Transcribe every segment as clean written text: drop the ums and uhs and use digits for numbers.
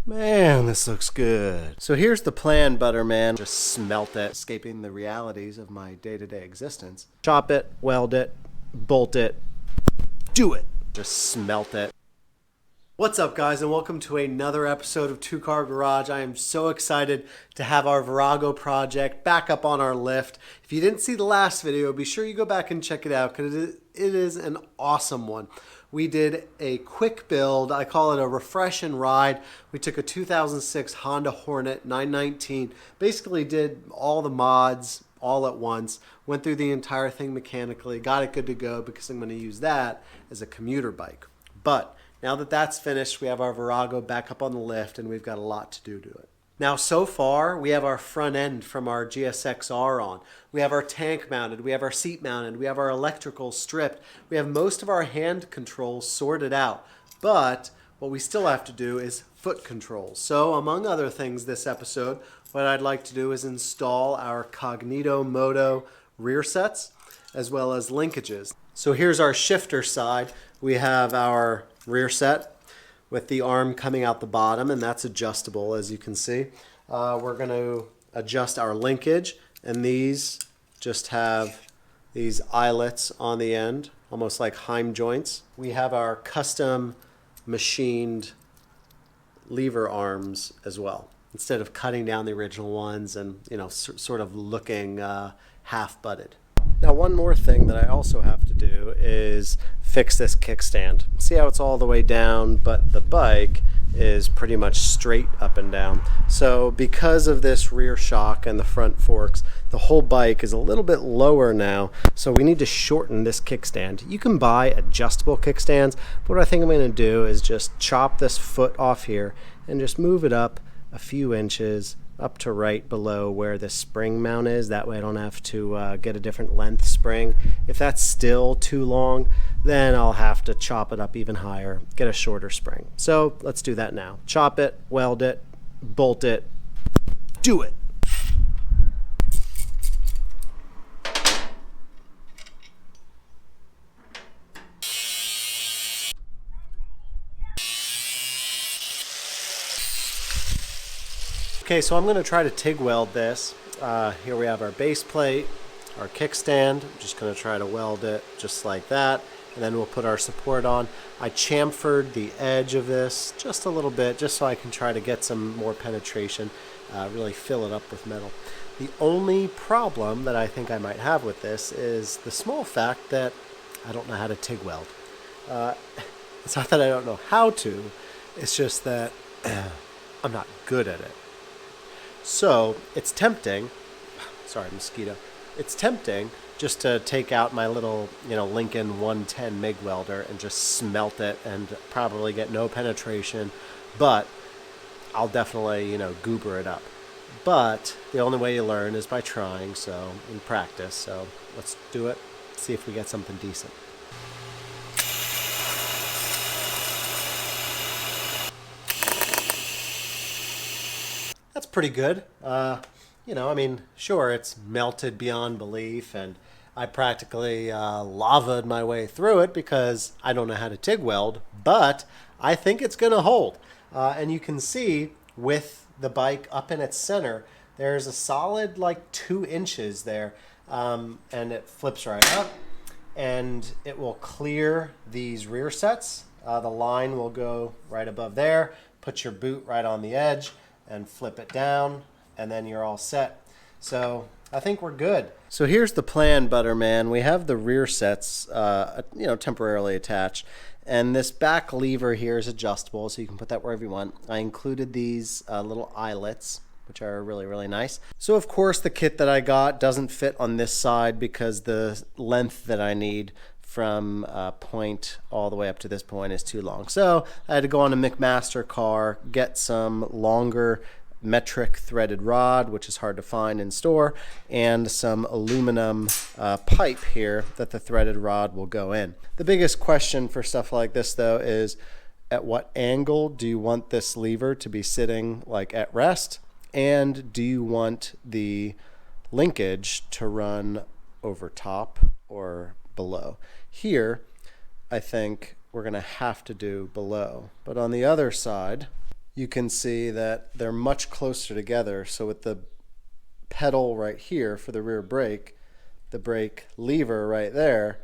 Man, this looks good. So here's the plan, Butterman. Just smelt it, escaping the realities of my day-to-day existence. Chop it, weld it, bolt it, do it. Just smelt it. What's up, guys, and welcome to another episode of Two Car Garage. I am so excited to have our Virago project back up on our lift. If you didn't see the last video, be sure you go back and check it out because it is an awesome one. We did a quick build. I call it a refresh and ride. We took a 2006 Honda Hornet 919, basically did all the mods all at once, went through the entire thing mechanically, got it good to go because I'm going to use that as a commuter bike. But now that that's finished, we have our Virago back up on the lift and we've got a lot to do to it. Now, so far, we have our front end from our GSX-R on. We have our tank mounted, we have our seat mounted, we have our electrical stripped. We have most of our hand controls sorted out. But what we still have to do is foot controls. So, among other things this episode, what I'd like to do is install our Cognito Moto rear sets, as well as linkages. So here's our shifter side. We have our rear set with the arm coming out the bottom, and that's adjustable, as you can see. We're going to adjust our linkage, and these just have these eyelets on the end, almost like Heim joints. We have our custom machined lever arms as well, instead of cutting down the original ones and, you know, sort of looking half-butted. Now, one more thing that I also have to do is fix this kickstand. See how it's all the way down, but the bike is pretty much straight up and down. So because of this rear shock and the front forks, the whole bike is a little bit lower now. So we need to shorten this kickstand. You can buy adjustable kickstands, but what I think I'm going to do is just chop this foot off here and just move it up a few inches up to right below where the spring mount is. That way I don't have to get a different length spring. If that's still too long, then I'll have to chop it up even higher, get a shorter spring. So let's do that now. Chop it, weld it, bolt it, do it. Okay, so I'm going to try to TIG weld this. Here we have our base plate, our kickstand. I'm just going to try to weld it just like that, and then we'll put our support on. I chamfered the edge of this just a little bit, just so I can try to get some more penetration, really fill it up with metal. The only problem that I think I might have with this is the small fact that I don't know how to TIG weld. It's not that I don't know how to, it's just that I'm not good at it. So it's tempting, sorry, mosquito. It's tempting just to take out my little, Lincoln 110 MIG welder and just smelt it and probably get no penetration, but I'll definitely, goober it up. But the only way you learn is by trying, so in practice. So let's do it, see if we get something decent. That's pretty good. Sure, it's melted beyond belief, and I practically lavaed my way through it because I don't know how to TIG weld, but I think it's going to hold. And you can see with the bike up in its center, there's a solid 2 inches there, and it flips right up, and it will clear these rear sets. The line will go right above there, put your boot right on the edge, and flip it down, and then you're all set. So I think we're good. So here's the plan, Butterman. We have the rear sets, temporarily attached, and this back lever here is adjustable, so you can put that wherever you want. I included these little eyelets, which are really, really nice. So of course the kit that I got doesn't fit on this side because the length that I need from point all the way up to this point is too long. So I had to go on a McMaster car, get some longer metric threaded rod, which is hard to find in store, and some aluminum pipe here that the threaded rod will go in. The biggest question for stuff like this though is, at what angle do you want this lever to be sitting at rest? And do you want the linkage to run over top or below? Here, I think we're going to have to do below. But on the other side, you can see that they're much closer together. So with the pedal right here for the rear brake, the brake lever right there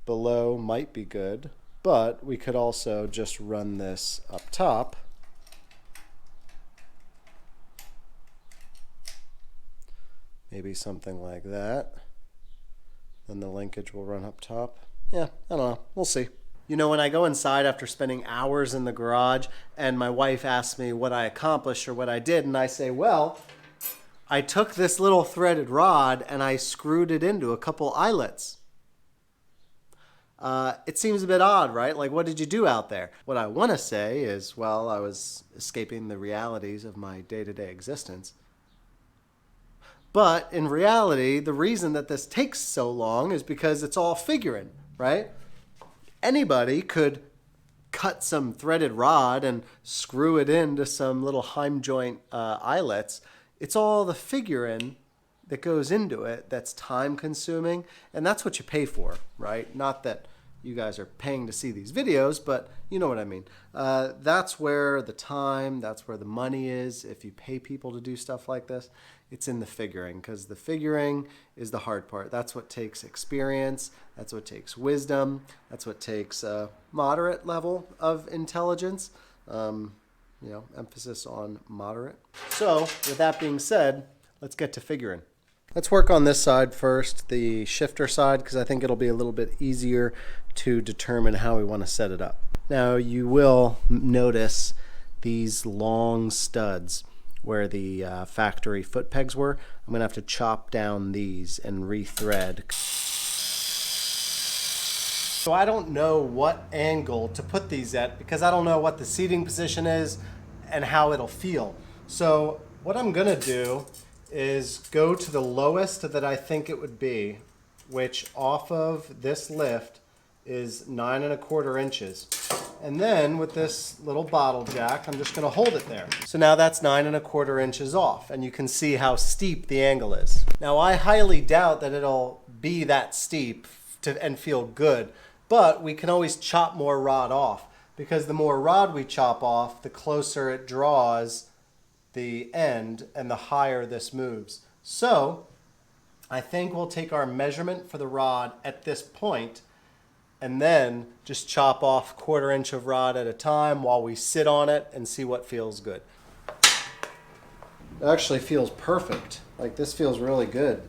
below might be good, but we could also just run this up top. Maybe something like that. Then the linkage will run up top. Yeah, I don't know. We'll see. You know, when I go inside after spending hours in the garage and my wife asks me what I accomplished or what I did, and I say, well, I took this little threaded rod and I screwed it into a couple eyelets. It seems a bit odd, right? Like, what did you do out there? What I want to say is, well, I was escaping the realities of my day-to-day existence. But in reality, the reason that this takes so long is because it's all figuring, right? Anybody could cut some threaded rod and screw it into some little heim joint eyelets. It's all the figuring that goes into it that's time consuming, and that's what you pay for, right? Not that you guys are paying to see these videos, but you know what I mean. That's where the time, that's where the money is. If you pay people to do stuff like this, it's in the figuring, because the figuring is the hard part. That's what takes experience. That's what takes wisdom. That's what takes a moderate level of intelligence. You know, emphasis on moderate. So with that being said, let's get to figuring. Let's work on this side first, the shifter side, because I think it'll be a little bit easier to determine how we want to set it up. Now you will notice these long studs where the factory foot pegs were. I'm going to have to chop down these and rethread. So I don't know what angle to put these at because I don't know what the seating position is and how it'll feel. So what I'm going to do is go to the lowest that I think it would be, which off of this lift is 9¼ inches. And then with this little bottle jack, I'm just going to hold it there. So now that's 9¼ inches off, and you can see how steep the angle is. Now I highly doubt that it'll be that steep and feel good, but we can always chop more rod off, because the more rod we chop off, the closer it draws the end and the higher this moves. So I think we'll take our measurement for the rod at this point and then just chop off 1/4 inch of rod at a time while we sit on it and see what feels good. It actually feels perfect. Like, this feels really good.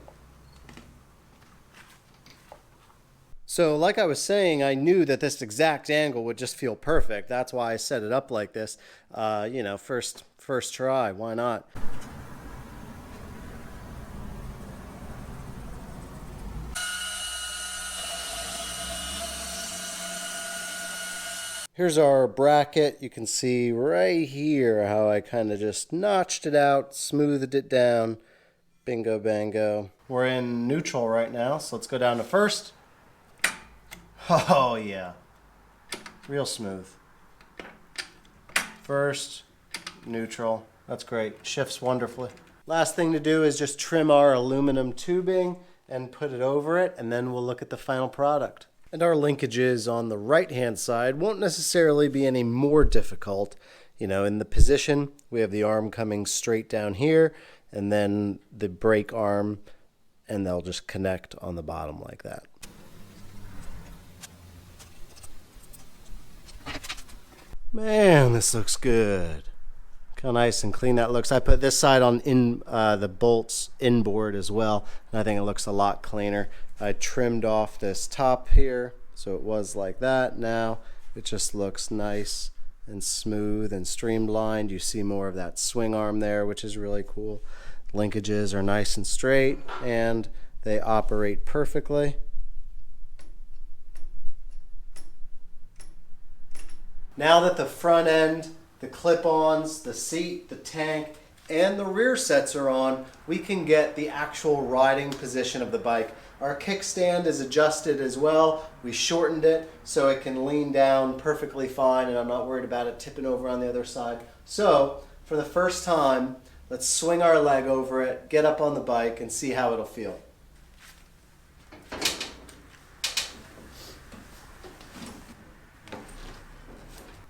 So like I was saying, I knew that this exact angle would just feel perfect. That's why I set it up like this. You know, first try, why not? Here's our bracket. You can see right here how I kind of just notched it out, smoothed it down. Bingo bango. We're in neutral right now, so let's go down to first. Oh yeah, real smooth. First, neutral, that's great. Shifts wonderfully. Last thing to do is just trim our aluminum tubing and put it over it, and then we'll look at the final product. And our linkages on the right-hand side won't necessarily be any more difficult. You know, in the position, we have the arm coming straight down here, and then the brake arm, and they'll just connect on the bottom like that. Man, this looks good. Look how nice and clean that looks. I put this side on the bolts inboard as well, and I think it looks a lot cleaner. I trimmed off this top here, so it was like that. Now it just looks nice and smooth and streamlined. You see more of that swing arm there, which is really cool. Linkages are nice and straight, and they operate perfectly. Now that the front end, the clip-ons, the seat, the tank, and the rear sets are on, we can get the actual riding position of the bike. Our kickstand is adjusted as well. We shortened it so it can lean down perfectly fine, and I'm not worried about it tipping over on the other side. So for the first time, let's swing our leg over it, get up on the bike, and see how it'll feel.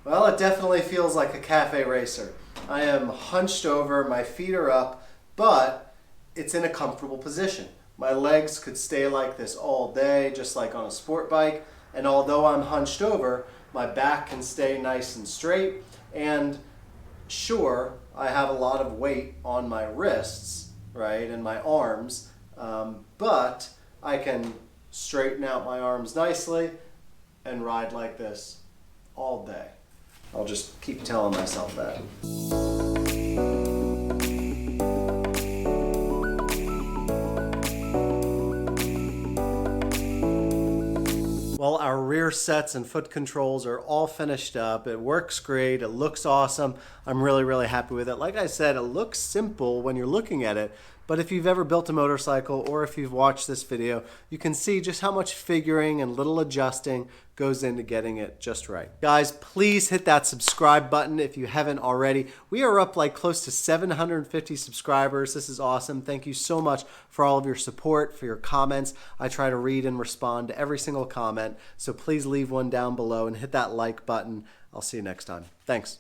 Well, it definitely feels like a cafe racer. I am hunched over, my feet are up, but it's in a comfortable position. My legs could stay like this all day, just like on a sport bike. And although I'm hunched over, my back can stay nice and straight. And sure, I have a lot of weight on my wrists, right, and my arms, but I can straighten out my arms nicely and ride like this all day. I'll just keep telling myself that. Well, our rear sets and foot controls are all finished up. It works great. It looks awesome. I'm really happy with it. Like I said, it looks simple when you're looking at it, but if you've ever built a motorcycle or if you've watched this video, you can see just how much figuring and little adjusting goes into getting it just right. Guys, please hit that subscribe button if you haven't already. We are up like close to 750 subscribers. This is awesome. Thank you so much for all of your support, for your comments. I try to read and respond to every single comment, so please leave one down below and hit that like button. I'll see you next time. Thanks.